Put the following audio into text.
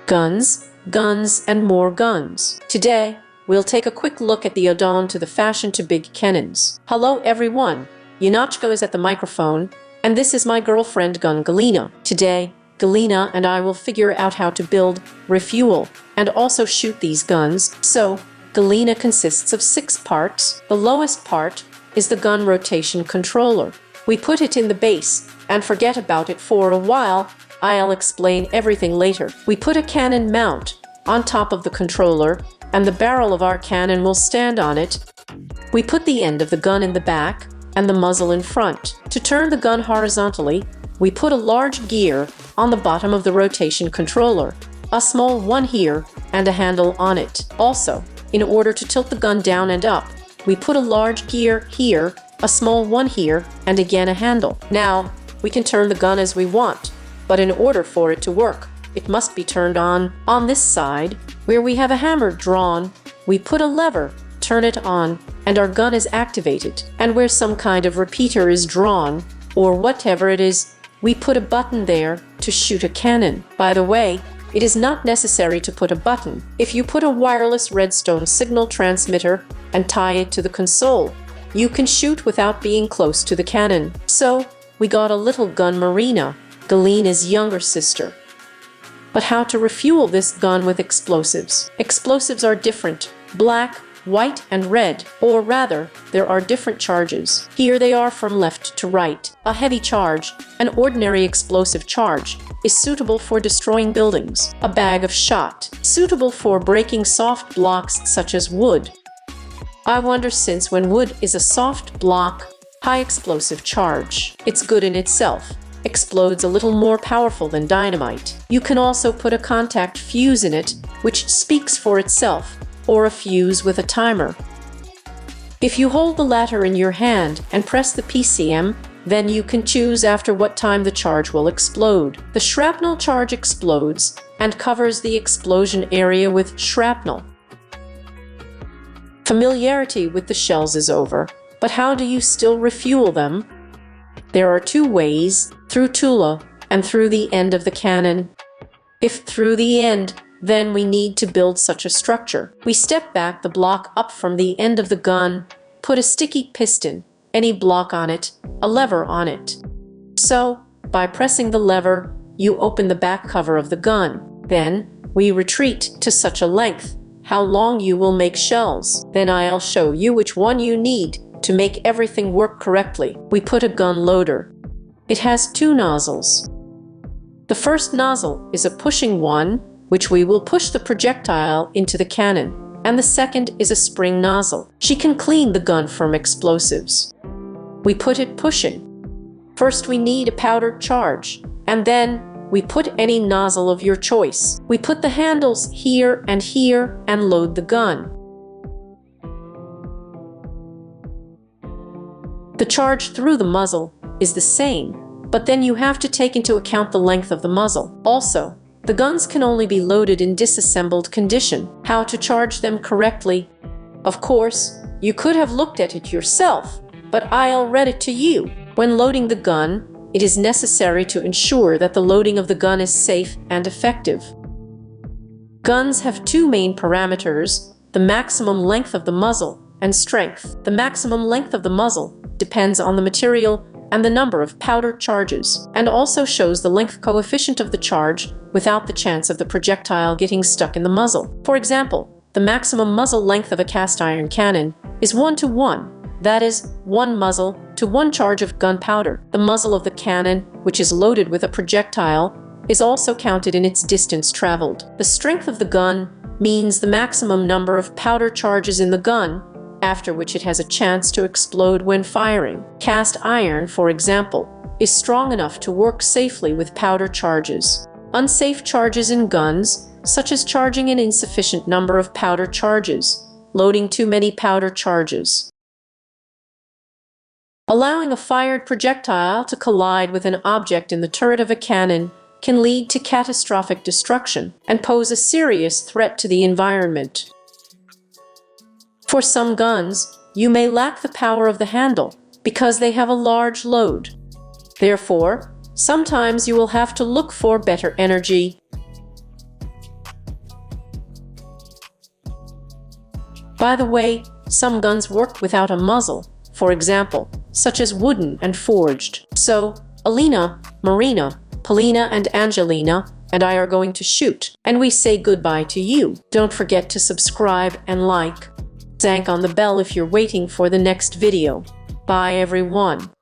Guns, guns, and more guns. Today, we'll take a quick look at the add-on to the fashion to big cannons. Hello everyone, Yunachko is at the microphone, and this is my girlfriend gun Galina. Today, Galina and I will figure out how to build, refuel, and also shoot these guns. So, Galina consists of 6 parts. The lowest part is the gun rotation controller. We put it in the base and forget about it for a while. I'll explain everything later. We put a cannon mount on top of the controller, and the barrel of our cannon will stand on it. We put the end of the gun in the back and the muzzle in front. To turn the gun horizontally, we put a large gear on the bottom of the rotation controller, a small one here, and a handle on it. Also, in order to tilt the gun down and up, we put a large gear here, a small one here, and again a handle. Now, we can turn the gun as we want, but in order for it to work, it must be turned on. On this side, where we have a hammer drawn, we put a lever, turn it on, and our gun is activated. And where some kind of repeater is drawn, or whatever it is, we put a button there to shoot a cannon. By the way, it is not necessary to put a button. If you put a wireless redstone signal transmitter and tie it to the console, you can shoot without being close to the cannon. So, we got a little gun Marina, Galina's younger sister. But how to refuel this gun with explosives? Explosives are different: black, white, and red. Or rather, there are different charges. Here they are from left to right. A heavy charge, an ordinary explosive charge, is suitable for destroying buildings. A bag of shot, suitable for breaking soft blocks such as wood. I wonder, since when wood is a soft block, high explosive charge, it's good in itself, explodes a little more powerful than dynamite. You can also put a contact fuse in it, which speaks for itself, or a fuse with a timer. If you hold the latter in your hand and press the PCM, then you can choose after what time the charge will explode. The shrapnel charge explodes and covers the explosion area with shrapnel. Familiarity with the shells is over, but how do you still refuel them? There are 2 ways: through Tula and through the end of the cannon. If through the end, then we need to build such a structure. We step back the block up from the end of the gun, put a sticky piston, any block on it, a lever on it. So, by pressing the lever, you open the back cover of the gun. Then, we retreat to such a length, how long you will make shells. Then I'll show you which one you need to make everything work correctly. We put a gun loader. It has 2 nozzles. The first nozzle is a pushing one, which we will push the projectile into the cannon, and the second is a spring nozzle. She can clean the gun from explosives. We put it pushing. First we need a powdered charge, and then we put any nozzle of your choice. We put the handles here and load the gun. The charge through the muzzle is the same, but then you have to take into account the length of the muzzle. Also, the guns can only be loaded in disassembled condition. How to charge them correctly? Of course, you could have looked at it yourself, but I'll read it to you. When loading the gun, it is necessary to ensure that the loading of the gun is safe and effective. Guns have 2 main parameters: the maximum length of the muzzle and strength. The maximum length of the muzzle depends on the material and the number of powdered charges, and also shows the length coefficient of the charge without the chance of the projectile getting stuck in the muzzle. For example, the maximum muzzle length of a cast iron cannon is 1:1, that is, 1 muzzle to 1 charge of gunpowder. The muzzle of the cannon, which is loaded with a projectile, is also counted in its distance traveled. The strength of the gun means the maximum number of powder charges in the gun, after which it has a chance to explode when firing. Cast iron, for example, is strong enough to work safely with powder charges. Unsafe charges in guns, such as charging an insufficient number of powder charges, loading too many powder charges, allowing a fired projectile to collide with an object in the turret of a cannon, can lead to catastrophic destruction and pose a serious threat to the environment. For some guns, you may lack the power of the handle because they have a large load. Therefore, sometimes you will have to look for better energy. By the way, some guns work without a muzzle, for example, such as wooden and forged. So, Alina, Marina, Polina and Angelina and I are going to shoot, and we say goodbye to you. Don't forget to subscribe and like. Zank on the bell if you're waiting for the next video. Bye everyone.